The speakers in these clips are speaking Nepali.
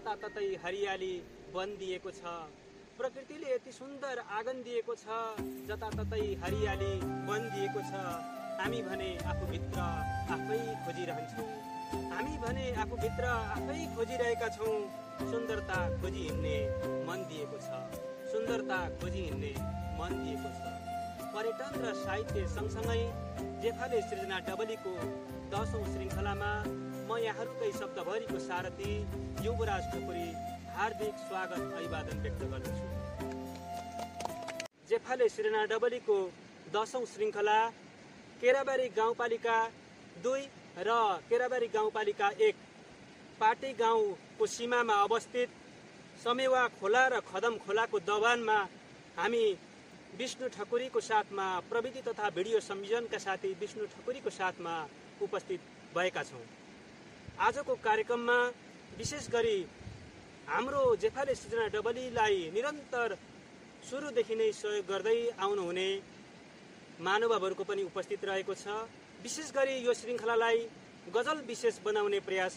जताततै हरियाली बनिदिएको छ। प्रकृतिले यति सुन्दर आँगन दिएको छ, जताततै हरियाली बनिदिएको छ। हामी भने आफूभित्र आफै खोजिरहन्छौँ, हामी भने आफूभित्र आफै खोजिरहेका छौँ। सुन्दरता खोजी हिँड्ने मन दिएको छ, सुन्दरता खोजी हिँड्ने मन दिएको छ। पर्यटन र साहित्य सँगसँगै जेफाले सृजना डबलीको 10औं श्रृङ्खलामा म यहाँहरूकै शब्दभरिको सारथी युवराज ठकुरी हार्दिक स्वागत अभिवादन व्यक्त गर्दछु। जेफाले सृजना डबलीको 10औं श्रृङ्खला केराबारी गाउँपालिका 2 र केराबारी गाउँपालिका 1 पाटे गाउँको सीमामा अवस्थित समेवा खोला र खदम खोलाको दबानमा हामी विष्णु ठकुरीको साथमा प्रविधि तथा भिडियो संयोजनका साथी विष्णु ठकुरीको साथमा उपस्थित भएका छौँ। आजको कार्यक्रममा विशेष गरी हाम्रो जेफाले सृजना डबलीलाई निरन्तर सुरुदेखि नै सहयोग गर्दै आउनुहुने महानुभावहरूको पनि उपस्थित रहेको छ। विशेष गरी यो श्रृङ्खलालाई गजल विशेष बनाउने प्रयास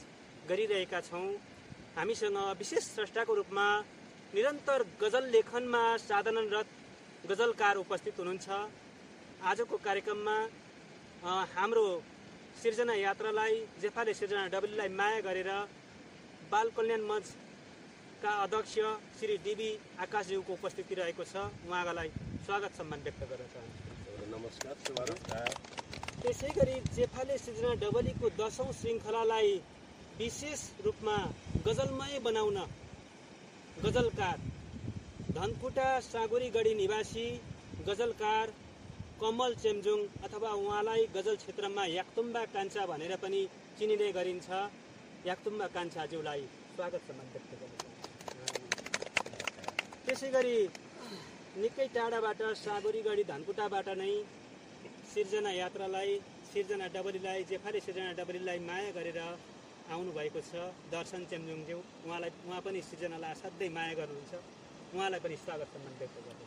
गरिरहेका छौँ। हामीसँग विशेष स्रष्टाको रूपमा निरन्तर गजल लेखनमा साधनारत गजलकार उपस्थित हुनुहुन्छ। आजको कार्यक्रममा हाम्रो सिर्जना यात्रालाई जेफाले सृजना डबलीलाई माया गरेर बाल कल्याण मञ्चका अध्यक्ष श्री डीबी आकाशज्यूको उपस्थिति रहेको छ। उहाँलाई स्वागत सम्मान व्यक्त गर्न चाहन्छु। नमस्कार। त्यसै गरी जेफाले सृजना डबलीको 10औं श्रृङ्खलालाई विशेष रूपमा गजलमय बनाउन गजलकार धनकुटा साँगुरीगढी निवासी गजलकार कमल चेम्जुङ अथवा उहाँलाई गजल क्षेत्रमा याक्तुम्बा कान्छा भनेर पनि चिनिने गरिन्छ। याक्तुम्बा कान्छाज्यूलाई स्वागत सम्मान व्यक्त गर्न चाहन्छु। त्यसै गरी निकै टाढाबाट साँगुरीगढी धनकुटाबाट नै सिर्जना यात्रालाई सिर्जना डबलीलाई जेफाले सृजना डबलीलाई माया गरेर आउनुभएको छ दर्शन चेम्जुङज्यू। उहाँ पनि सृजनालाई असाध्यै माया गर्नुहुन्छ। उहाँलाई पनि स्वागत सम्मान व्यक्त गर्दछु।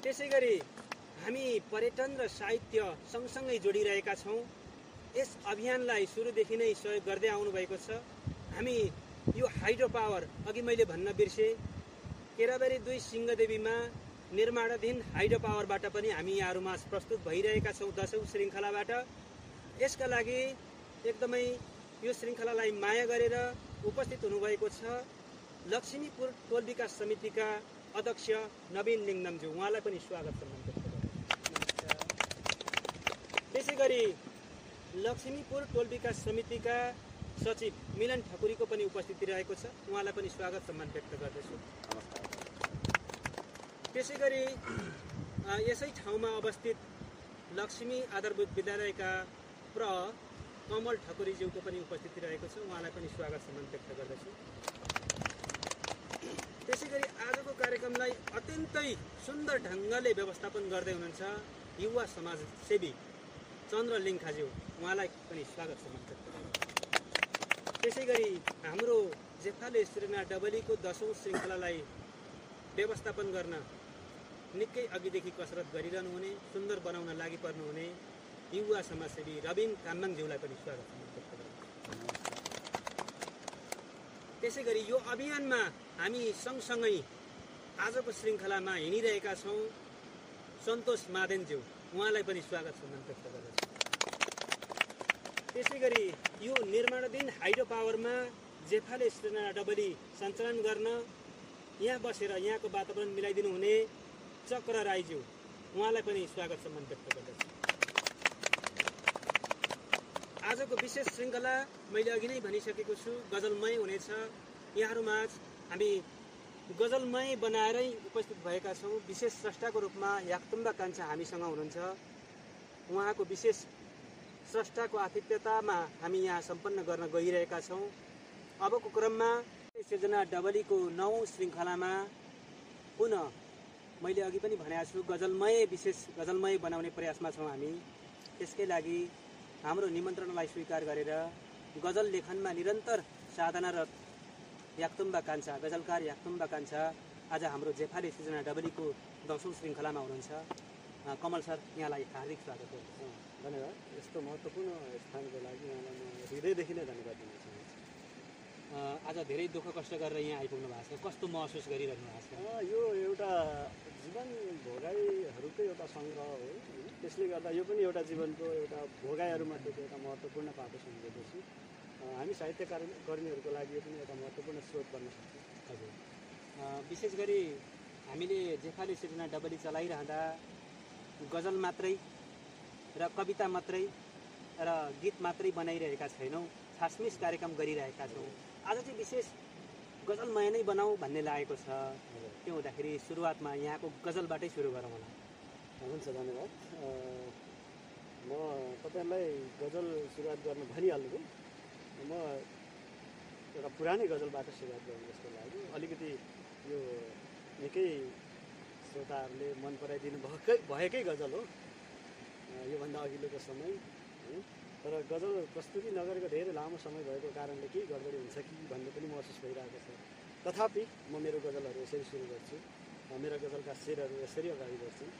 त्यसै गरी हामी पर्यटन र साहित्य सँगसँगै जोडिरहेका छौँ। यस अभियानलाई सुरुदेखि नै सहयोग गर्दै आउनुभएको छ। हामी यो हाइड्रो पावर अघि मैले भन्न बिर्सेँ, केराबारी 2 सिंहदेवीमा निर्माणाधीन हाइड्रो पावरबाट पनि हामी यहाँहरूमा प्रस्तुत भइरहेका छौँ 10औं श्रृङ्खलाबाट। यसका लागि एकदमै यो श्रृङ्खलालाई माया गरेर उपस्थित हुनुभएको छ लक्ष्मीपुर टोल विकास समितिका अध्यक्ष नवीन लिङ्गनमज्यू। उहाँलाई पनि स्वागत सम्मान व्यक्त गर्दछु। त्यसै गरी लक्ष्मीपुर टोल विकास समितिका सचिव मिलन ठकुरीको पनि उपस्थिति रहेको छ। उहाँलाई पनि स्वागत सम्मान व्यक्त गर्दछु। त्यसै गरी यसै ठाउँमा अवस्थित लक्ष्मी आधारभूत विद्यालयका कमल ठकुरीज्यूको पनि उपस्थिति रहेको छ। उहाँलाई पनि स्वागत सम्मान व्यक्त गर्दछु। त्यसै गरी आजको कार्यक्रमलाई अत्यन्तै सुन्दर ढङ्गले व्यवस्थापन गर्दै हुनुहुन्छ युवा समाजसेवी चन्द्र लिङ्खाज्यू। उहाँलाई पनि स्वागत सम्मान व्यक्त गर्दछु। त्यसै गरी हाम्रो जेफाले सृजना डबलीको 10औं श्रृङ्खलालाई व्यवस्थापन गर्न निकै अघिदेखि कसरत गरिरहनु हुने, सुन्दर बनाउन लागि पर्नुहुने युवा समाजसेवी रविन कामङज्यूलाई पनि स्वागत व्यक्त गर्दछु। त्यसै गरी यो अभियानमा हामी सँगसँगै आजको श्रृङ्खलामा हिँडिरहेका छौँ सन्तोष मादेनज्यू। उहाँलाई पनि स्वागत सम्मान व्यक्त गर्दछु। त्यसै गरी यो निर्माणाधीन हाइड्रो पावरमा जेफाले सृजना डबली सञ्चालन गर्न यहाँ बसेर यहाँको वातावरण मिलाइदिनु हुने चक्र राईज्यू। उहाँलाई पनि स्वागत सम्मान व्यक्त गर्दछु। आजको विशेष श्रृङ्खला मैले अघि नै भनिसकेको छु गजलमय हुनेछ। यहाँहरूमाझ हामी गजलमय बनाएरै उपस्थित भएका छौँ। विशेष स्रष्टाको रूपमा याक्तुम्बा कान्छा हामीसँग हुनुहुन्छ। उहाँको विशेष स्रष्टाको आतिथ्यतामा हामी यहाँ सम्पन्न गर्न गइरहेका छौँ। अबको क्रममा सृजना डबलीको 9औं श्रृङ्खलामा पुनः मैले अघि पनि भनेको छु विशेष गजलमय बनाउने प्रयासमा छौँ हामी। त्यसकै लागि हाम्रो निमन्त्रणालाई स्वीकार गरेर गजल लेखनमा निरन्तर साधनारत याक्तुम्बा कान्छा गजलकार याक्तुम्बा कान्छा आज हाम्रो जेफाले सृजना डबलीको 10औं श्रृङ्खलामा हुनुहुन्छ। कमल सर, यहाँलाई हार्दिक स्वागत गर्दछु। धन्यवाद। यस्तो महत्त्वपूर्ण स्थानको लागि यहाँलाई म हृदयदेखि नै धन्यवाद दिन चाहन्छु। आज धेरै दुःख कष्ट गरेर यहाँ आइपुग्नु भएको छ, कस्तो महसुस गरिरहनु भएको छ? यो एउटा जीवन भोगाइहरूकै एउटा सङ्ग्रह हो होइन, त्यसले गर्दा यो पनि एउटा जीवनको एउटा भोगाइहरूमध्येको एउटा महत्त्वपूर्ण पाटो सम्झेको हामी साहित्यकर्मीहरूको लागि यो पनि एउटा महत्त्वपूर्ण स्रोत बन्न सक्छ। हजुर, विशेष गरी हामीले जेफाली सिर्जना डबली चलाइरहँदा गजल मात्रै र कविता मात्रै र गीत मात्रै बनाइरहेका छैनौँ, छासमिस कार्यक्रम गरिरहेका छौँ। आज चाहिँ विशेष गजलमय नै बनाऊ भन्ने लागेको छ। त्यो हुँदाखेरि सुरुवातमा यहाँको गजलबाटै सुरु गरौँ होला। हुन्छ, धन्यवाद। म तपाईँहरूलाई गजल सुरुवात गर्न भनिहाल्नुभयो। म एउटा पुरानै गजलबाट सुरुवात गर्नु जस्तो लाग्यो। अलिकति यो निकै श्रोताहरूले मन पराइदिनु भएकै गजल हो योभन्दा अघिल्लोको समय होइन, तर गजल प्रस्तुति नगरेको धेरै लामो समय भएको कारणले केही गडबडी हुन्छ कि भन्ने पनि महसुस भइरहेको छ। तथापि म मेरो गजलहरू यसरी सुरु गर्छु। मेरा गजलका शेरहरू यसरी अगाडि बढ्छन्।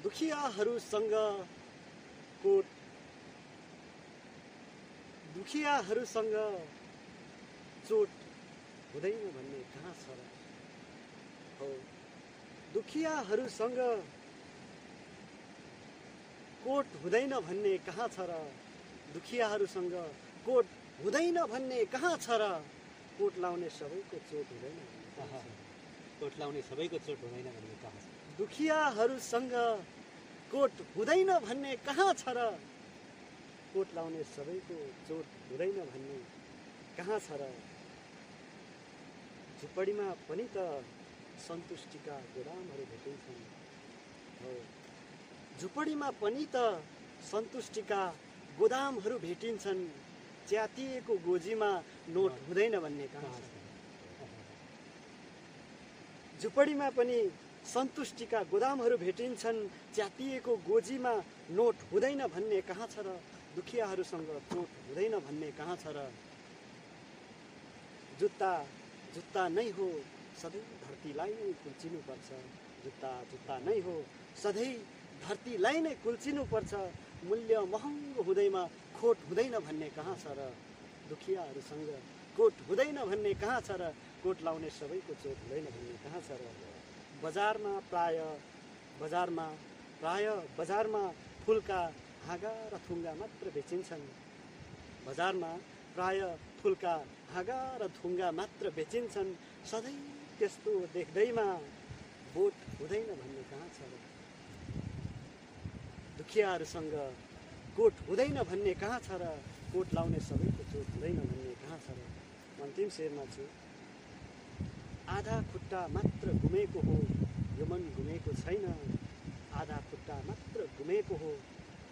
दुखियाहरूसँग चोट हुँदैन भन्ने कहाँ छ र? हो, दुखियाहरूसँग कोट हुँदैन भन्ने कहाँ छ र? दुखियाहरूसँग कोट हुँदैन भन्ने कहाँ छ र? कोट लाउने सबैको चोट हुँदैन। कोट लाउने सबैको चोट हुँदैन भन्ने कहाँ छ? दुखियाहरूसँग कोट हुँदैन भन्ने कहाँ छ र? कोट लाउने सबैको चोट हुँदैन भन्ने कहाँ छ र? झुपडीमा पनि त सन्तुष्टिका गोदामहरू भेटिन्छन्। हो, झुपडीमा पनि त सन्तुष्टिका गोदामहरू भेटिन्छन्। च्यातिएको गोजीमा नोट हुँदैन भन्ने कहाँ छ? झुपडीमा पनि सन्तुष्टिका गोदामहरू भेटिन्छन्। च्यातिएको गोजीमा नोट हुँदैन भन्ने कहाँ छ र? दुखियाहरूसँग चोट हुँदैन भन्ने कहाँ छ र? जुत्ता नै हो सधैँ धरतीलाई नै कुल्चिनुपर्छ। जुत्ता नै हो सधैँ धरतीलाई नै कुल्चिनुपर्छ। मूल्य महँगो हुँदैमा खोट हुँदैन भन्ने कहाँ छ र? दुखियाहरूसँग कोट हुँदैन भन्ने कहाँ छ र? कोट लाउने सबैको चोट हुँदैन भन्ने कहाँ छ र? बजारमा फुलका हाँगा र थुङ्गा मात्र बेचिन्छन्। बजारमा प्राय फुलका हाँगा र थुङ्गा मात्र बेचिन्छन्। सधैँ त्यस्तो देख्दैमा बोट हुँदैन भन्ने कहाँ छ र? दुखियाहरूसँग कोट हुँदैन भन्ने कहाँ छ र? कोट लाउने सबैको चोट हुँदैन भन्ने कहाँ छ र? अन्तिम शेरमा छु। आधा खुट्टा मात्र घुमेको हो यो मन घुमेको छैन। आधा खुट्टा मात्र घुमेको हो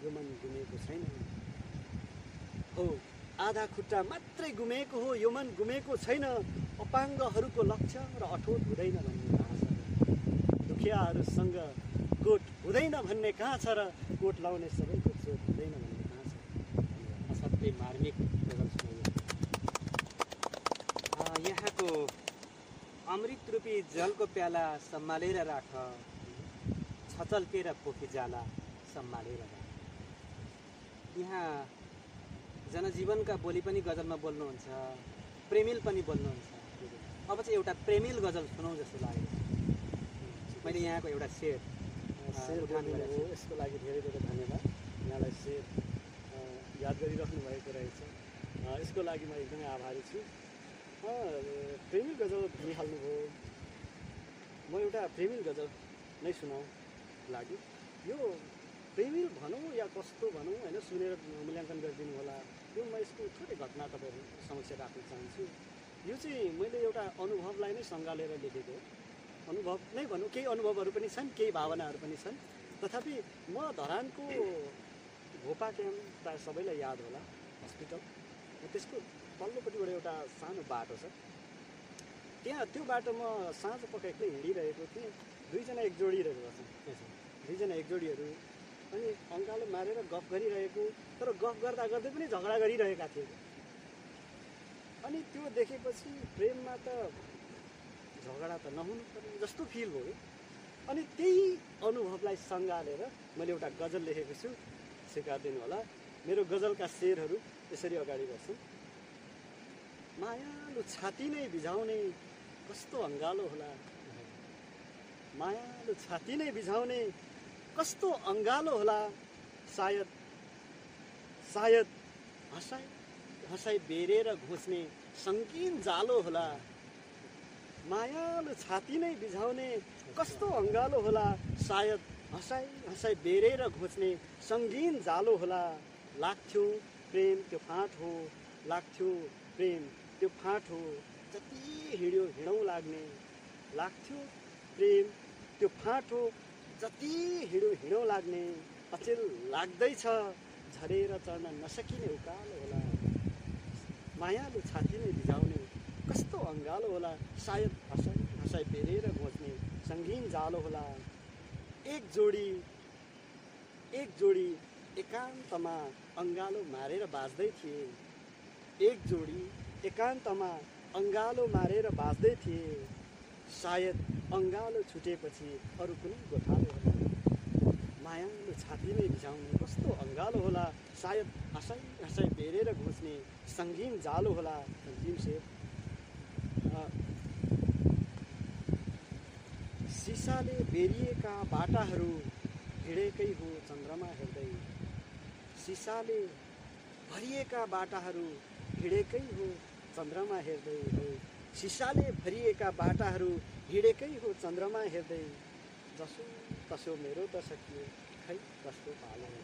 यो मन घुमेको छैन। हो, आधा खुट्टा मात्रै घुमेको हो यो मन घुमेको छैन। अपाङ्गहरूको लक्ष्य र अठोट हुँदैन भन्ने कहाँ छ र? दुखियाहरूसँग कोट हुँदैन भन्ने कहाँ छ र? कोट लाउने सबैको चोट हुँदैन भन्ने कहाँ छ? असाध्यै मार्मिक गजल सुनाइयो। यहाँको अमृत रूपी जलको प्याला सम्हालेर राख, छचल्केर पोखी जाला सम्हालेर राख। यहाँ जनजीवनका बोली पनि गजलमा बोल्नुहुन्छ, प्रेमिल पनि बोल्नुहुन्छ। अब चाहिँ एउटा प्रेमिल गजल सुनौँ जस्तो लाग्यो। मैले यहाँको एउटा शेर बोल्नुभयो, यसको लागि धेरै धेरै धन्यवाद। यहाँलाई शेर याद गरिराख्नु भएको रहेछ, यसको लागि म एकदमै आभारी छु। प्रेमिल गजल भनिहाल्नुभयो, म एउटा प्रेमिल गजल नै सुनाउँ लागि। यो प्रेमिल भनौँ या कस्तो भनौँ होइन, सुनेर मूल्याङ्कन गरिदिनु होला। यो म यसको थोरै घटना तपाईँहरू समक्ष राख्न चाहन्छु। यो चाहिँ मैले एउटा अनुभवलाई नै सँगालेर लेखेको हो। अनुभव नै भनौँ, केही अनुभवहरू पनि छन्, केही भावनाहरू पनि छन्। तथापि म धरानको भोपा क्याम्प प्रायः सबैलाई याद होला, हस्पिटल, त्यसको तल्लोपट्टिबाट एउटा सानो बाटो छ। त्यो बाटो म साँझ पख एक्लै हिँडिरहेको थिएँ। दुईजना एक जोडीहरू छन्, दुईजना एक जोडीहरू अनि अङ्गालो मारेर गफ गरिरहेको, तर गफ गर्दा गर्दै पनि झगडा गरिरहेका थिए। अनि त्यो देखेपछि प्रेममा त झगडा त नहुनु पर्ने जस्तो फिल भयो। अनि त्यही अनुभवलाई सँगालेर मैले एउटा गजल लेखेको छु, स्वीकारिदिनु होला। मेरो गजलका शेरहरू यसरी अगाडि बढ्छन्। मायालु छाती नै बिझाउने कस्तो अङ्गालो होला, मायालु छाती नै बिझाउने कस्तो अङ्गालो होला, सायद सायद हँसाइ हँसाइ बेरेर घोच्ने सङ्गीन जालो होला, मायालु छाती नै बिझाउने कस्तो अङ्गालो होला, सायद हँसाइ हँसाइ बेरेर घोच्ने सङ्गीन जालो होला। लाग्थ्यो प्रेम त्यो फाँट हो, लाग्थ्यो प्रेम त्यो फाँट हो, जति हिँड्यो हिँडौँ लाग्ने, लाग्थ्यो प्रेम त्यो फाँट हो, जति हिँड्यो हिँडौँ लाग्ने, अचेल लाग्दैछ झरेर चढ्न नसकिने उकालो होला, मायालु छाती नै बिझाउने कस्तो अङ्गालो होला, सायद हँसाइ हँसाइ बेरेर घोच्ने सङ्गीन जालो होला। एक जोडी एकान्तमा अङ्गालो मारेर बाँच्दै थिए, एक जोडी एकान्तमा अङ्गालो मारेर बाँच्दै थिए, सायद अङ्गालो छुटेपछि अरू कुनै गोठालो होला, मायालु छाती नै बिझाउने कस्तो अङ्गालो होला, सायद हँसाइ हँसाइ बेरेर घोच्ने सङ्गीन जालो होला। अन्तिम शेर, सिसाले बेरिएका बाटाहरू हिँडेकै हो चन्द्रमा हेर्दै, सिसाले भरिएका बाटाहरू हिँडेकै हो चन्द्रमा हेर्दै, हो सिसाले भरिएका बाटाहरू हिँडेकै हो चन्द्रमा हेर्दै, जसो तसो मेरो त सकियो खै कस्तो पालो हो,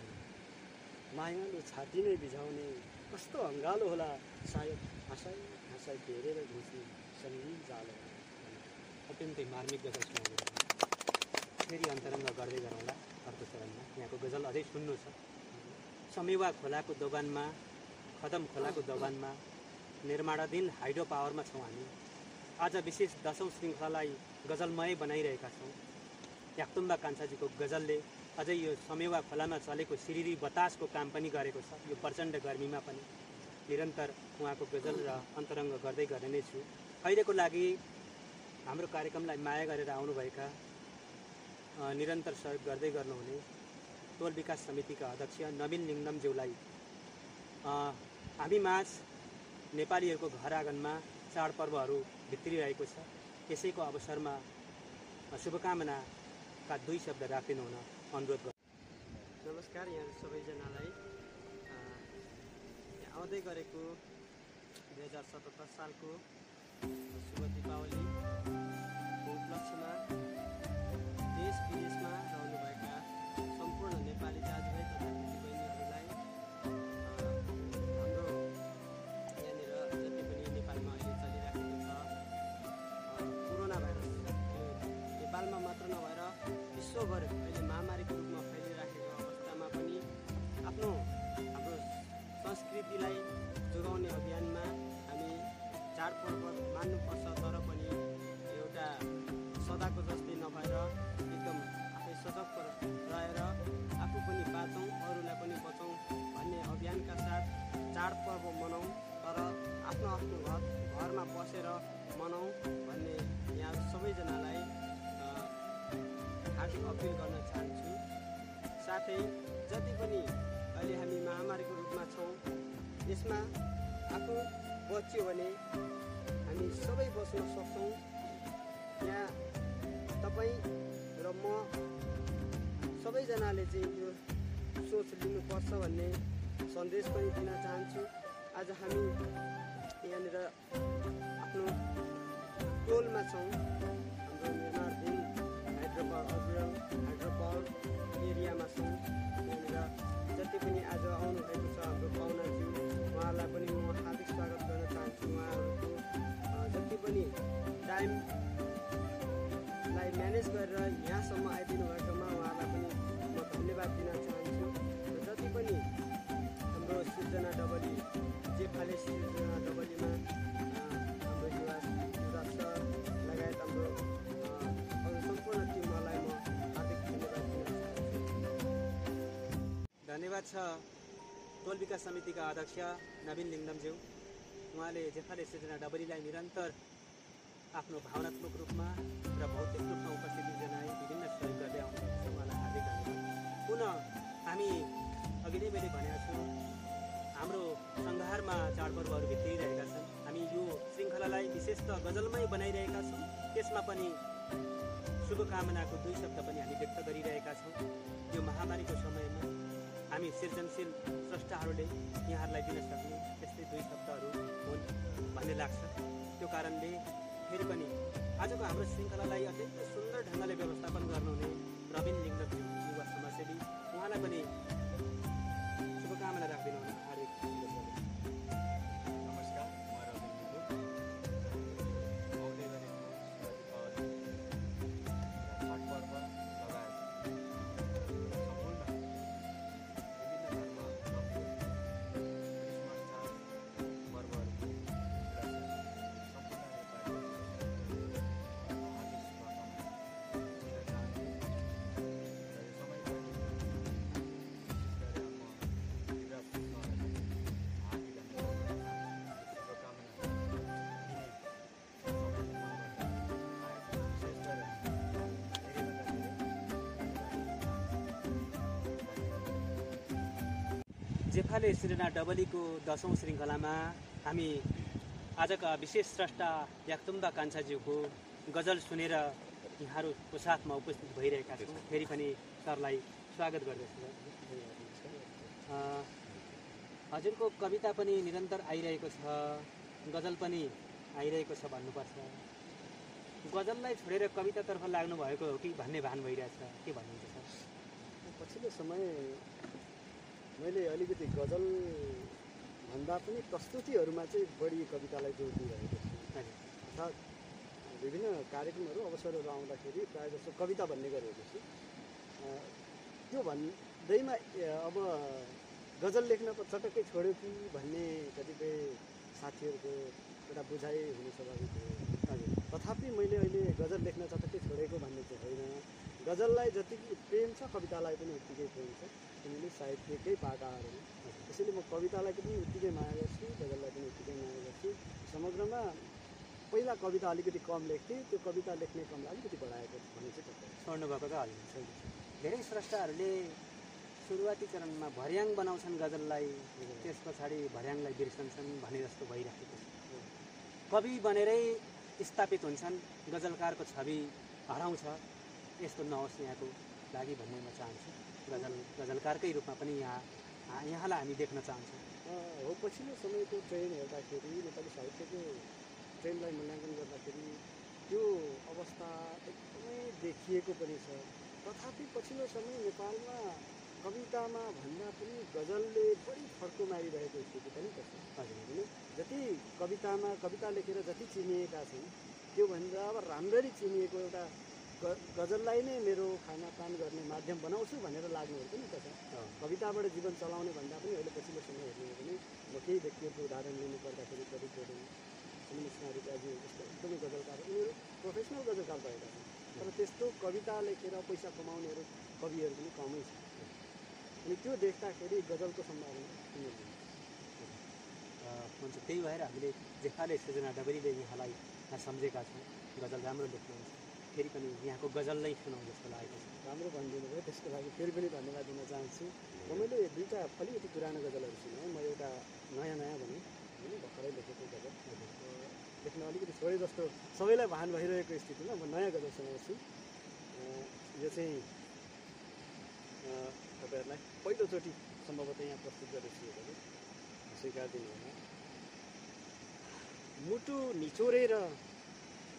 मायालु छाती नै बिझाउने कस्तो अङ्गालो होला, सायद हँसाइ हँसाइ बेरेर घोच्ने सङ्गीन जालो होला। अत्यन्तै मार्मिक गजल सुनाउनु, फेरि अन्तरङ्ग गर्दै गरौँला अर्को चरणमा। यहाँको गजल अझै सुन्नु छ। समेवा खोलाको दोबानमा, खदम खोलाको दोबानमा निर्माणाधीन हाइड्रो पावरमा छौँ हामी। आज विशेष 10औं श्रृङ्खलालाई गजलमय बनाइरहेका छौँ। याक्तुम्बा कान्छाजीको गजलले अझै यो समेवा खोलामा चलेको सिरिरी बतासको काम पनि गरेको छ। यो प्रचण्ड गर्मीमा पनि निरन्तर उहाँको गजल र अन्तरङ्ग गर्दै गर्ने नै छु। अहिलेको लागि हाम्रो कार्यक्रमलाई माया गरेर आउनुभएका, निरन्तर सहयोग गर्दै गर्नुहुने टोल विकास समितिका अध्यक्ष नवीन लिङ्गमज्यूलाई हामी माझ नेपालीहरूको घर आँगनमा चाडपर्वहरू भित्रिरहेको छ, त्यसैको अवसरमा शुभकामनाका 2 शब्द राखिदिनु हुन अनुरोध गर्छु। नमस्कार यहाँ सबैजनालाई। आउँदै गरेको 2077 सालको शुभ दीपावलीको उपलक्ष्यमा देश विदेशमा रहनुभएका सम्पूर्ण नेपाली दाजुभाइ तथा दिदीबहिनीहरूलाई हाम्रो यहाँनिर जति पनि नेपालमा अहिले चलिराखेको छ कोरोना भाइरस, यो नेपालमा मात्र नभएर विश्वभर अहिले महामारीको रूपमा फैलिराखेको अवस्थामा पनि हाम्रो संस्कृतिलाई जोगाउने अभियानमा हामी चाडपर्व मान्नुपर्छ, तर पनि एउटा सदाको जस्तै नभएर एकदम आफै सतर्क रहेर आफू पनि बाँचौँ अरूलाई पनि बचाउँ भन्ने अभियानका साथ चाडपर्व मनाउँ, तर आफ्नो आफ्नो घरमा बसेर मनाउँ भन्ने यहाँ सबैजनालाई हार्दिक अपिल गर्न चाहन्छु। साथै जति पनि अहिले हामी महामारीको रूपमा छौँ, यसमा आफू बच्यो भने हामी सबै बस्न सक्छौँ। यहाँ तपाईँ र म सबैजनाले चाहिँ यो सोच लिनुपर्छ भन्ने सन्देश पनि दिन चाहन्छु। आज हामी यहाँनिर आफ्नो टोलमा छौँ, हाम्रो निर्माणाधीन हाइड्रोपावर एरियामा छौँ। यहाँनिर जति पनि आज आउनुभएको छ हाम्रो पाहुनाज्यू, उहाँलाई पनि म हार्दिक स्वागत गर्न चाहन्छु। उहाँहरूको जति पनि टाइमलाई म्यानेज गरेर यहाँसम्म आइदिनु भएकोमा उहाँलाई पनि म धन्यवाद दिन चाहन्छु। र जति पनि हाम्रो सिर्जना डबली, जे फाले सिर्जना डबलीमा हाम्रो युवराज सर लगायत हाम्रो अरू सम्पूर्ण टिमहरूलाई म हार्दिक धन्यवाद दिन चाहन्छु। धन्यवाद छ टोल विकास समितिका अध्यक्ष नवीन लिङ्गमज्यू। उहाँले जेफाले सिर्जना डबलीलाई निरन्तर आफ्नो भावनात्मक रूपमा र भौतिक रूपमा उपस्थिति जनाई विभिन्न सहयोग गर्दै आउनुहुन्छ। उहाँलाई हार्दिक धन्यवाद। पुनः हामी अघि नै मैले भनेको छु, हाम्रो सङ्घारमा चाडपर्वहरू भित्रिरहेका छन्। हामी यो त गजलमै बनाइरहेका छौँ। त्यसमा पनि शुभकामनाको 2 शब्द पनि हामी व्यक्त गरिरहेका छौँ। यो महामारीको समयमा हामी सृजनशील स्रष्टाहरूले यहाँहरूलाई दिन सक्ने त्यस्तै 2 शब्दहरू हुन् भन्ने लाग्छ। त्यो कारणले फेरि पनि आजको हाम्रो श्रृङ्खलालाई अत्यन्तै सुन्दर ढङ्गले व्यवस्थापन गर्नुहुने प्रवीण लिङ्गज्यू युवा समाजसेवी, उहाँलाई पनि शुभकामना राखिदिनु हुन हार्दिक नमस्कार, म रविन लिम्बू। आउँदै गरेको दीपावली र छठ पर्व लगायत सम्पूर्ण विभिन्न धर्मावलम्बी क्रिसमस चाड पर्वहरूको जेफाले सृजना डबलीको 10औं श्रृङ्खलामा हामी आजका विशेष स्रष्टा याक्तुम्बा कान्छाज्यूको गजल सुनेर यहाँहरूको साथमा उपस्थित भइरहेका छौँ। फेरि पनि सरलाई स्वागत गर्दछु। हजुरको कविता पनि निरन्तर आइरहेको छ, गजल पनि आइरहेको छ भन्नुपर्छ। गजललाई छोडेर कवितातर्फ लाग्नु भएको हो कि भन्ने भान भइरहेछ, के भन्नुहुन्छ सर? पछिल्लो समय मैले अलिकति गजल भन्दा पनि प्रस्तुतिहरूमा चाहिँ बढी कवितालाई जोड दिइरहेको छु। अर्थात् विभिन्न कार्यक्रमहरू अवसरहरू आउँदाखेरि प्रायः जस्तो कविता भन्ने गरेको छु। त्यो भन्दैमा अब गजल लेख्न चटक्कै छोड्यो कि भन्ने कतिपय साथीहरूको एउटा बुझाइ हुनु स्वाभाविक हो। तथापि मैले अहिले गजल लेख्न चटक्कै छोडेको भन्ने चाहिँ होइन। गजललाई जतिकै प्रेम छ कवितालाई पनि उत्तिकै प्रेम छ। किनभने साहित्यकै पाटाहरू हो। त्यसैले म कवितालाई पनि उत्तिकै माया गर्छु, गजललाई पनि उत्तिकै माया गर्छु। समग्रमा पहिला कविता अलिकति कम लेख्थेँ, त्यो कविता लेख्ने क्रमलाई अलिकति बढाएको भन्ने चाहिँ टक्कै छोड्नु भएको त हाल्नुहुन्छ। धेरै स्रष्टाहरूले सुरुवाती चरणमा भर्याङ बनाउँछन् गजललाई, त्यस पछाडि भर्याङलाई बिर्सन्छन् भने जस्तो भइराखेको छ। कवि बनेरै स्थापित हुन्छन्, गजलकारको छवि हराउँछ। यस्तो नहोस् यहाँको लागि भन्ने म चाहन्छु। गजलकारकै रूपमा पनि यहाँलाई हामी देख्न चाहन्छौँ। हो, पछिल्लो समयको ट्रेन्ड हेर्दाखेरि नेपाली साहित्यको ट्रेन्डलाई मूल्याङ्कन गर्दाखेरि त्यो अवस्था एकदमै देखिएको पनि छ। तथापि पछिल्लो समय नेपालमा कवितामा भन्दा पनि गजलले बढी फर्को मारिरहेको स्थिति पनि छ। हजुर, जति कवितामा कविता लेखेर जति चिनिएका छन् त्योभन्दा अब राम्ररी चिनिएको एउटा गजललाई नै मेरो खानापान गर्ने माध्यम बनाउँछु भनेर लाग्नेहरू पनि छ। कविताबाट जीवन चलाउने भन्दा पनि अहिले पछिल्लो समय हेर्ने हो भने म केही व्यक्तिहरूको उदाहरण लिनुपर्दाखेरि प्रदीप जोडे, सुनिल स्मारिकाजी जस्तो एकदमै गजलकार, उनीहरू प्रोफेसनल गजलकार भएका छन्। तर त्यस्तो कविता लेखेर पैसा कमाउनेहरू कविहरू पनि कमै छ। अनि त्यो देख्दाखेरि गजलको सम्भावना हुन्छ। त्यही भएर हामीले जेफाले सृजना डबलीले यहाँलाई सम्झेका छौँ। गजल राम्रो लेख्नुहुन्छ, फेरि पनि यहाँको गजल नै सुनाउँ जस्तो लागेको छ। राम्रो भनिदिनु भयो, त्यसको लागि फेरि पनि धन्यवाद दिन चाहन्छु। मैले दुईवटा अलिकति पुरानो गजलहरू सुनाएँ। म एउटा नयाँ भनौँ होइन, भर्खरै लेखेको गजल लेख्न अलिकति छोडे जस्तो सबैलाई भान भइरहेको स्थितिमा म नयाँ गजल सुनाउँछु। यो चाहिँ तपाईँहरूलाई पहिलोचोटि सम्भवतः यहाँ प्रस्तुत गर्दैछु। यो गजल स्वीकार दिनुहोला। मुटु निचोरेर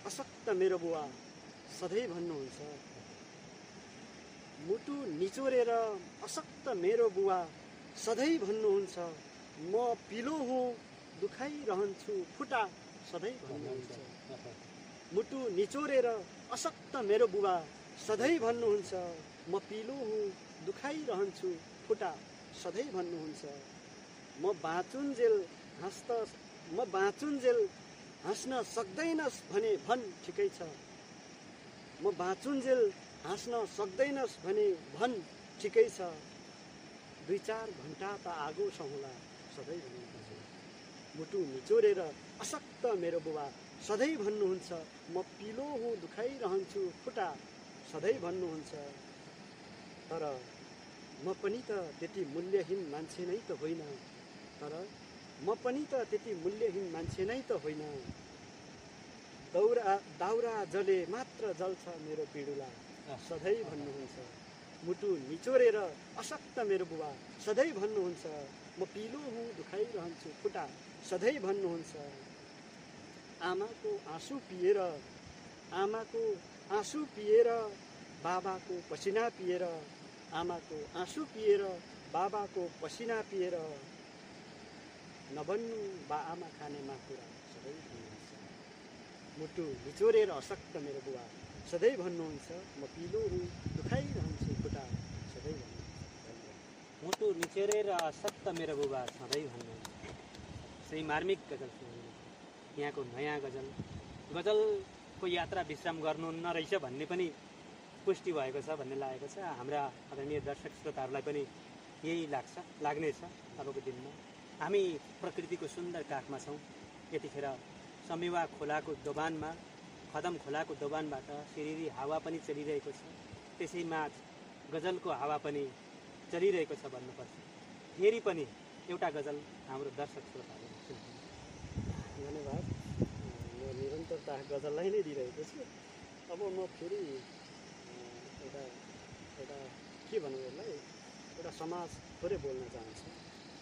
अशक्त मेरो बुवा सधैँ भन्नुहुन्छ, मुटु निचोरेर अशक्त मेरो बुवा सधैँ भन्नुहुन्छ, म पिलो हुँ दुखाइरहन्छु फुटा सधैँ भन्नुहुन्छ। मुटु निचोरेर अशक्त मेरो बुबा सधैँ भन्नुहुन्छ, म पिलो हुँ दुखाइरहन्छु फुटा सधैँ भन्नुहुन्छ। म बाँचुन्जेल हाँस्न सक्दैनस् भने भन् ठिकै छ, म बाँचुन्जेल हाँस्न सक्दैनस् भने भन् ठिकै छ, 2-4 घन्टा त आगो सहुला सधैँ भन्नुहुन्छ। मुटु निचोरेर अशक्त मेरो बुबा सधैँ भन्नुहुन्छ, म पिलो हुँ दुखाइरहन्छु फुटा सधैँ भन्नुहुन्छ। तर म पनि त त्यति मूल्यहीन मान्छे नै त होइन, दाउरा जले मात्र जल्छ मेरो पिँडुला सधैँ भन्नुहुन्छ। मुटु निचोरेर अशक्त मेरो बुबा सधैँ भन्नुहुन्छ। म पिलो हुँ दुखाइरहन्छु खुट्टा सधैँ भन्नुहुन्छ। आमाको आँसु पिएर बाबाको पसिना पिएर आमाको आँसु पिएर बाबाको पसिना पिएर नबन्नु बा आमा खानेमा कुरा सधैँ भन्नुहुन्छ। मुटु निचोरेर अशक्त मेरो बुबा सधैँ भन्नुहुन्छ। म पिलो हुँ दुखाइरहन्छु खुट्टा सधैँ भन्नुहुन्छ। मुटु निचोरेर अशक्त मेरो बुबा सधैँ भन्नुहुन्छ। सही मार्मिक गजल सुन्नु। यहाँको नयाँ गजलको यात्रा विश्राम गर्नुहुन्न रहेछ भन्ने पनि पुष्टि भएको छ भन्ने लागेको छ। हाम्रा आदरणीय दर्शक श्रोताहरूलाई पनि यही लाग्नेछ। अबको दिनमा हामी प्रकृतिको सुन्दर काखमा छौँ। यतिखेर समेवा खोलाको दोबानमा खदम खोलाको दोबानबाट सिरिरी हावा पनि चलिरहेको छ। त्यसैमा गजलको हावा पनि चलिरहेको छ भन्नुपर्छ। फेरि पनि एउटा गजल हाम्रो दर्शक श्रोताहरूले सुन्नु। धन्यवाद। म निरन्तरता गजललाई नै दिइरहेको छु। अब म फेरि एउटा के भनौँ यसलाई एउटा समाज थोरै बोल्न चाहन्छु।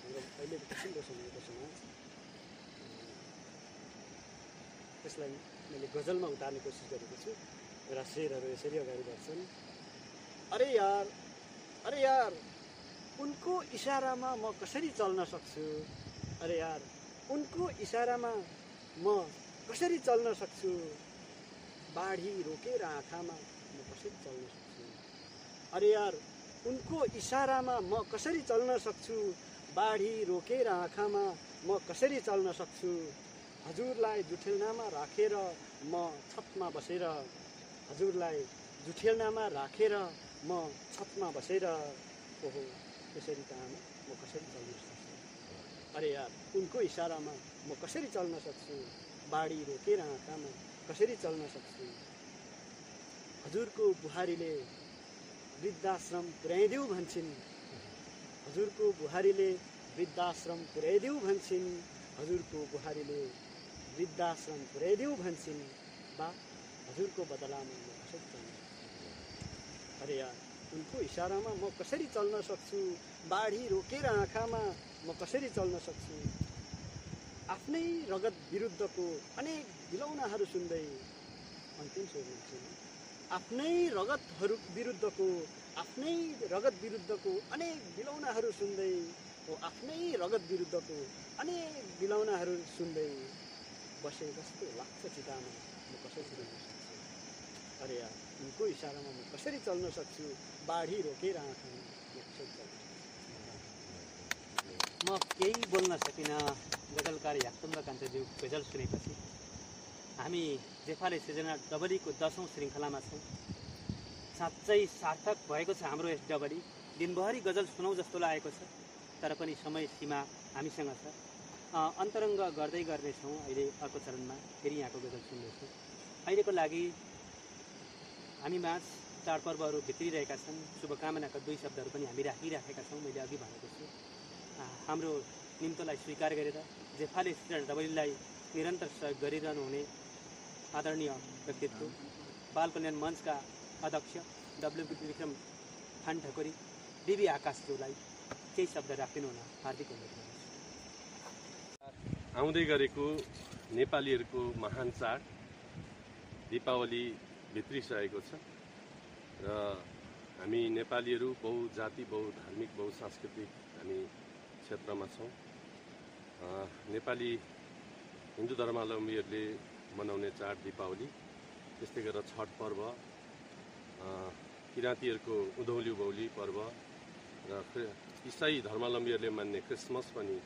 हाम्रो अहिलेको किसिमको समयको समाज त्यसलाई मैले गजलमा उतार्ने कोसिस गरेको छु। मेरा शेरहरू यसरी अगाडि बढ्छन्। अरे यार उनको इसारामा म कसरी चल्न सक्छु। अरे यार उनको इसारामा म कसरी चल्न सक्छु। बाढी रोकेर आँखामा म कसरी चल्न सक्छु। अरे यार उनको इसारामा म कसरी चल्न सक्छु। बाढी रोकेर आँखामा म कसरी चल्न सक्छु। हजुरलाई जुठेल्नामा राखेर म छतमा बसेर म छतमा बसेर ओहो त्यसरी त आमा म कसरी चल्न सक्छु। अरे यार उनको इसारामा म कसरी चल्न सक्छु। बाढी रोकेर आँखामा कसरी चल्न सक्छु। हजुरको बुहारीले वृद्धाश्रम पुर्याइदेऊ भन्छन्। हजुरको बुहारीले वृद्धाश्रम पुर्याइदेऊ भन्छन्। हजुरको बुहारीले वृद्धाश्रम पुर्याइदेऊ भन्छन्। बा हजुरको बदलामा म कसरी चल्न सक्छु। अरे यार उनको इसारामा म कसरी चल्न सक्छु। बाढी रोकेर आँखामा म कसरी चल्न सक्छु। आफ्नै रगत विरुद्धको अनेक बिलौनाहरू सुन्दै अन्तिम स्वरमा छु। आफ्नै रगत विरुद्धको अनेक बिलौनाहरू सुन्दै बसे जस्तो लाग्छ चितामा म कसरी चल्न सक्छु। अरे यार उनको इसारामा म कसरी चल्न सक्छु। बाढी रोकेर आँखामा म कसरी चल्न सक्छु। म केही बोल्न सकिनँ। गजलकार याक्तुङ्ग कान्छाज्यू गजल सुनेपछि हामी जेफाले सिर्जना डबलीको 10औं श्रृङ्खलामा छौँ। साँच्चै सार्थक भएको छ हाम्रो यस डबली। दिनभरि गजल सुनौँ जस्तो लागेको छ, तर पनि समय सीमा हामीसँग छ। अन्तरङ्ग गर्दै गर्नेछौँ। अहिले अर्को चरणमा फेरि यहाँको गजल सुन्नेछौँ। अहिलेको लागि हामी माझ चाडपर्वहरू भित्रिरहेका छन्। शुभकामनाका 2 शब्दहरू पनि हामी राखिराखेका छौँ। मैले अघि भनेको छु हाम्रो निम्तोलाई स्वीकार गरेर जेफाले सिर्जना डबलीलाई निरन्तर सहयोग गरिरहनु हुने आदरणीय व्यक्तित्व बाल कल्याण मञ्चका अध्यक्ष डब्ल्युबी विक्रम खान ठकुरी बिबी आकाशज्यूलाई केही शब्द राखिदिनु हुन हार्दिक अनुरोध गर्छु। आउँदै गरेको नेपालीहरूको महान चाड दीपावली भित्रिसकेको छ र हामी नेपालीहरू बहुजाति बहुधार्मिक बहुसांस्कृतिक हामी क्षेत्रमा छौँ। नेपाली हिन्दू धर्मावलम्बीहरूले मनाउने चाड दीपावली, त्यस्तै गरेर छठ पर्व, किराँतीहरूको उँधौली उभौली पर्व र इसाई धर्मावलम्बीहरूले मान्ने क्रिसमस पनि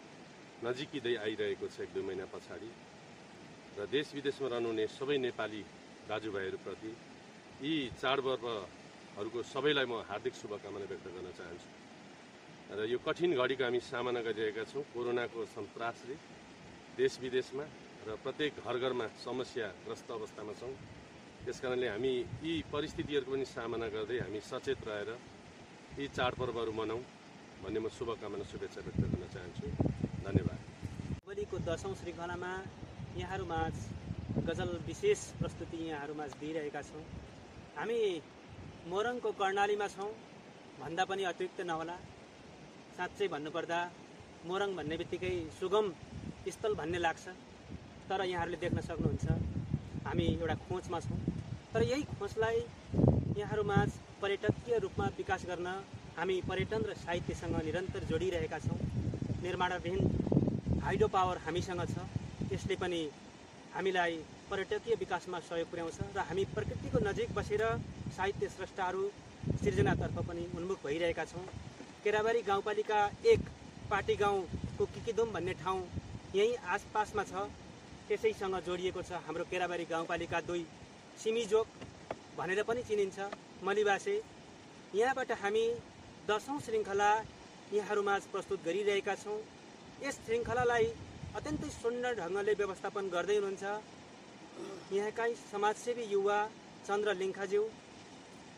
नजिकै आइरहेको छ 1-2 महिना पछाडि। र देश विदेशमा रहनुहुने सबै नेपाली दाजुभाइहरूप्रति यी चाडपर्वहरूको सबैलाई म हार्दिक शुभकामना व्यक्त गर्न चाहन्छु। र यो कठिन घडीको हामी सामना गरिरहेका छौँ। कोरोनाको सन्तासले देश विदेशमा र प्रत्येक घर घरमा समस्याग्रस्त अवस्थामा छौँ। त्यसकारणले हामी यी परिस्थितिहरूको पनि सामना गर्दै हामी सचेत रहेर यी चाडपर्वहरू मनाउँ भन्ने म शुभकामना शुभेच्छा व्यक्त गर्न चाहन्छु। धन्यवाद। डबलीको 10औं श्रृङ्खलामा यहाँहरूमाझ गजल विशेष प्रस्तुति यहाँहरूमा दिइरहेका छौँ। हामी मोरङको कर्णालीमा छौँ भन्दा पनि अतिरिक्त नहोला। साँच्चै भन्नुपर्दा मोरङ भन्ने बित्तिकै सुगम स्थल भन्ने लाग्छ। तर यहाँहरूले देख्न सक्नुहुन्छ हामी एउटा खोजमा छौँ। तर यही खोजलाई यहाँहरूमाझ पर्यटकीय रूपमा विकास गर्न हामी पर्यटन र साहित्यसँग निरन्तर जोडिरहेका छौँ। निर्माणाधीन हाइड्रो पावर हामीसँग छ, यसले पनि हामीलाई पर्यटकीय विकासमा सहयोग पुर्याउँछ र हामी प्रकृतिको नजिक बसेर साहित्य स्रष्टाहरू सिर्जनातर्फ पनि उन्मुख भइरहेका छौँ। केराबारी गाउँपालिका 1 पाटी गाउँको किकिदुम भन्ने ठाउँ यहीँ आसपासमा छ, त्यसैसँग जोडिएको छ हाम्रो केराबारी गाउँपालिका 2 सिमीजोक भनेर पनि चिनिन्छ मलिबासे। यहाँबाट हामी 10औं श्रृङ्खला यहाँहरूमाझ प्रस्तुत गरिरहेका छौँ। यस श्रृङ्खलालाई अत्यन्तै सुन्दर ढङ्गले व्यवस्थापन गर्दै हुनुहुन्छ यहाँकै समाजसेवी युवा चन्द्र लिङ्खाज्यू।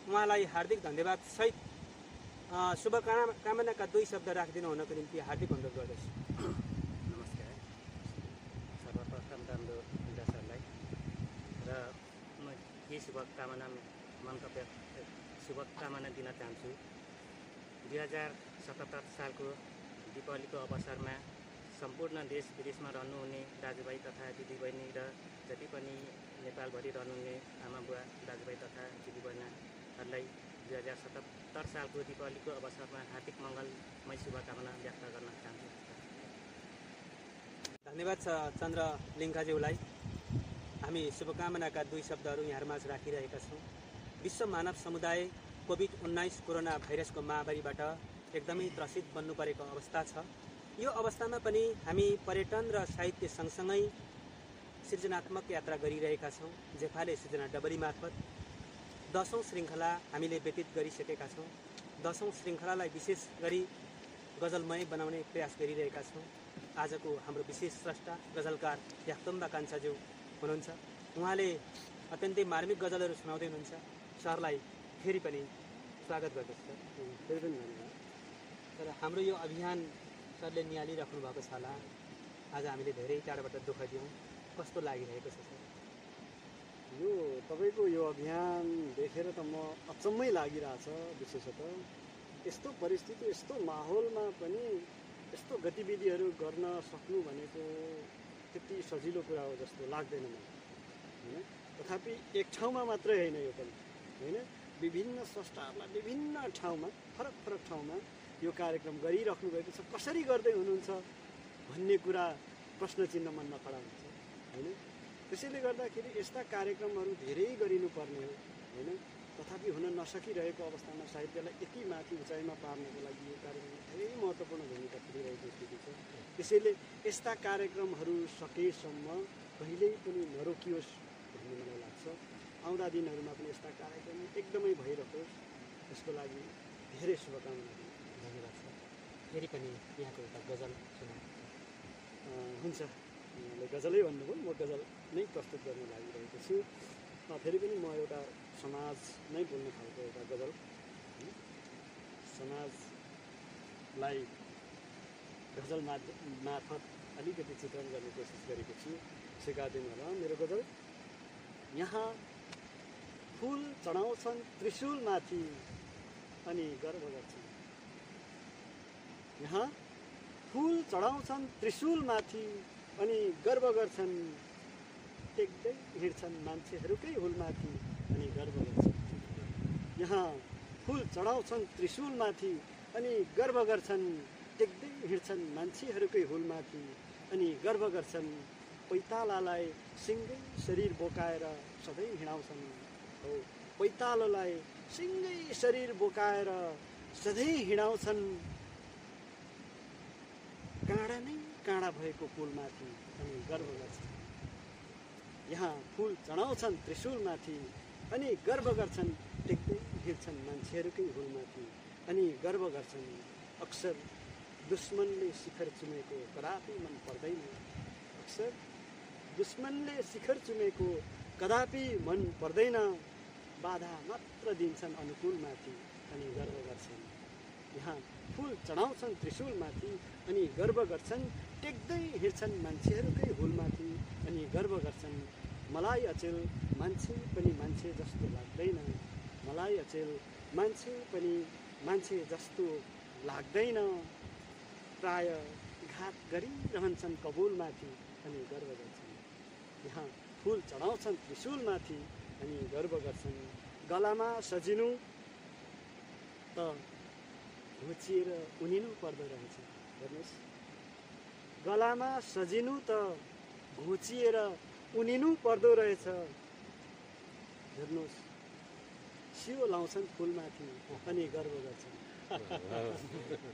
उहाँलाई हार्दिक धन्यवाद सहित शुभकामनाका 2 शब्द राखिदिनु हुनको निम्ति हार्दिक अनुरोध गर्दछु। नमस्कार। सर्वप्रथम राम्रो सरलाई र म के शुभकामना दिन चाहन्छु। 2077 सालको दीपावलीको अवसरमा सम्पूर्ण देश विदेशमा रहनुहुने दाजुभाइ तथा दिदीबहिनी र जति पनि नेपालभरि रहनुहुने आमा बुवा दाजुभाइ तथा दिदीबहिनीहरूलाई 2077 सालको दीपावलीको अवसरमा हार्दिक मङ्गलमय शुभकामना व्यक्त गर्न चाहन्छु। धन्यवाद छ चन्द्र लिङ्खाज्यूलाई। हामी शुभकामनाका 2 शब्दहरू यहाँहरूमाझ राखिरहेका छौँ। विश्व मानव समुदाय कोभिड-19 कोरोना भाइरसको महामारीबाट एकदमै त्रसित बन्नु परेको अवस्था छ। यो अवस्थामा पनि हामी पर्यटन र साहित्य सँगसँगै सृजनात्मक यात्रा गरिरहेका छौँ। जेफाले सृजना डबरी मार्फत 10औं श्रृङ्खला हामीले व्यतीत गरिसकेका छौँ। 10औं श्रृङ्खलालाई विशेष गरी गजलमय बनाउने प्रयास गरिरहेका छौँ। आजको हाम्रो विशेष स्रष्टा गजलकार याक्तुम्बा कान्छाज्यू हुनुहुन्छ। उहाँले अत्यन्तै मार्मिक गजलहरू सुनाउँदै हुनुहुन्छ। सरलाई फेरि पनि स्वागत गर्दछु। फेरि पनि धन्यवाद। तर हाम्रो यो अभियान सरले निहालिराख्नु भएको छ होला। आज हामीले धेरै टाढाबाट दुःख दियौँ, कस्तो लागिरहेको छ सर? यो तपाईँको यो अभियान देखेर त म अचम्मै लागिरहेछ। विशेषतः यस्तो परिस्थिति यस्तो माहौलमा पनि यस्तो गतिविधिहरू गर्न सक्नु भनेको त्यति सजिलो कुरा हो जस्तो लाग्दैन मलाई, होइन? तथापि एक ठाउँमा मात्रै होइन, यो पनि होइन, विभिन्न स्रष्टाहरूलाई विभिन्न ठाउँमा फरक फरक ठाउँमा यो कार्यक्रम गरिराख्नु भएको छ। कसरी गर्दै हुनुहुन्छ भन्ने कुरा प्रश्न चिन्ह मनमा खडा हुन्छ, होइन? त्यसैले गर्दाखेरि यस्ता कार्यक्रमहरू धेरै गरिनुपर्ने हो, होइन? तथापि हुन नसकिरहेको अवस्थामा साहित्यलाई यति माथि उचाइमा पार्नको लागि यो कार्यक्रम धेरै महत्त्वपूर्ण भूमिका खेलिरहेको स्थिति छ। त्यसैले यस्ता कार्यक्रमहरू सकेसम्म कहिल्यै पनि नरोकियोस् भन्ने मलाई लाग्छ। आउँदा दिनहरूमा पनि यस्ता कार्यक्रम एकदमै भइरहोस्, यसको लागि धेरै शुभकामना दिन्छु। धन्यवाद सर। फेरि पनि यहाँको एउटा गजल सुनाउँ। हुन्छ, यहाँले गजलै भन्नुभयो, म गजल नै प्रस्तुत गर्न लागिरहेको छु। फेरि पनि म एउटा समाज नै बोल्ने खालको एउटा गजल, समाजलाई गजल मार्फत अलिकति चित्रण गर्ने कोसिस गरेको छु। स्वीकारिदिनु होला मेरो गजल। यहाँ फुल चढाउँछन् त्रिशूलमाथि अनि गर्व गर्छन्। यहाँ फुल चढाउँछन् त्रिशूलमाथि अनि गर्व गर्छन्। टेक्दै हिँड्छन् मान्छेहरूकै हुलमाथि अनि गर्व गर्छन्। यहाँ फुल चढाउँछन् त्रिशूलमाथि अनि गर्व गर्छन्। टेक्दै हिँड्छन् मान्छेहरूकै हुलमाथि अनि गर्व गर्छन्। पैतालालाई सिङ्गै शरीर बोकाएर सधैँ हिँडाउँछन्। हो, पैतालोलाई सिङ्गै शरीर बोकाएर सधैँ हिँडाउँछन्। काँडा नै काँडा भएको पुलमाथि अनि गर्व गर्छन्। यहाँ फुल चढाउँछन् त्रिशूलमाथि अनि गर्व गर्छन्। टेक्दै हिँड्छन् मान्छेहरूकै हुलमाथि अनि गर्व गर्छन्। अक्सर दुश्मनले शिखर चुमेको कदापि मन पर्दैन। अक्सर दुश्मनले शिखर चुमेको कदापि मन पर्दैन। बाधा मात्र दिन्छन् अनुकूलमाथि अनि गर्व गर्छन्। यहाँ फुल चढाउँछन् त्रिशूलमाथि अनि गर्व गर्छन्। टेक्दै हिँड्छन् मान्छेहरूकै हुलमाथि अनि गर्व गर्छन्। मलाई अचेल मान्छे पनि मान्छे जस्तो लाग्दैन, मलाई अचेल मान्छे पनि मान्छे जस्तो लाग्दैन, प्राय घात गरिरहन्छन् कबुलमाथि अनि गर्व गर्छन्, यहाँ फुल चढाउँछन् त्रिशूलमाथि अनि गर्व गर्छन्, गलामा सजिनु त घुचिएर उनिनु पर्दो रहेछ। हेर्नुहोस्, गलामा सजिनु त घुचिएर उनिनु पर्दो रहेछ। हेर्नुहोस्, सियो लाउँछन् फुलमाथि अनि गर्व गर्छन्,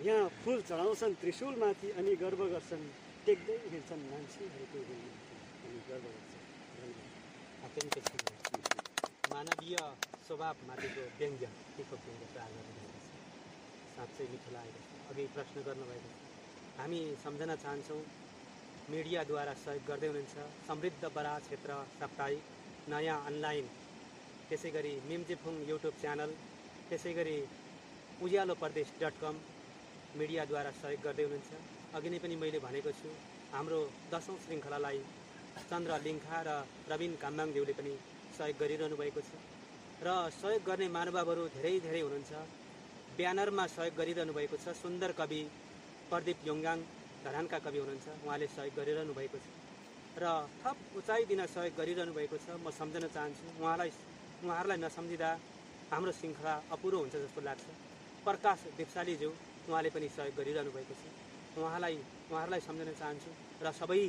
यहाँ फुल चढाउँछन् त्रिशूलमाथि अनि गर्व गर्छन्, टेक्दै हिँड्छन् मान्छेहरूको हुलमाथि अनि गर्व गर्छन्। अत्यन्तै सुन्दर मानवीय स्वभावमाथिको व्यङ्ग्य तीखो व्यङ्ग्य प्रायः गर्नुभएको छ। साँच्चै मिठो लागेको छ। अघि प्रश्न गर्नुभएको छ, हामी सम्झन चाहन्छौँ मिडियाद्वारा सहयोग गर्दै हुनुहुन्छ समृद्ध बराह क्षेत्र साप्ताहिक, नयाँ अनलाइन, त्यसै गरी मिमजिफुङ युट्युब च्यानल, त्यसै गरी उज्यालो प्रदेश.com मिडियाद्वारा सहयोग गर्दै हुनुहुन्छ। अघि नै पनि मैले भनेको छु, हाम्रो 10औं श्रृङ्खलालाई चन्द्र लिङ्खा र प्रवीण काम्बाङज्यूले पनि सहयोग गरिरहनु भएको छ र सहयोग गर्ने महानुभावहरू धेरै धेरै हुनुहुन्छ। ब्यानरमा सहयोग गरिरहनु भएको छ सुन्दर कवि प्रदीप योङगाङ धरानका कवि हुनुहुन्छ, उहाँले सहयोग गरिरहनु भएको छ र थप उचाइ दिन सहयोग गरिरहनु भएको छ। म सम्झन चाहन्छु, उहाँहरूलाई नसम्झिँदा हाम्रो श्रृङ्खला अपुरो हुन्छ जस्तो लाग्छ। प्रकाश देवशालीज्यू उहाँले पनि सहयोग गरिरहनु भएको छ, उहाँहरूलाई सम्झन चाहन्छु र सबै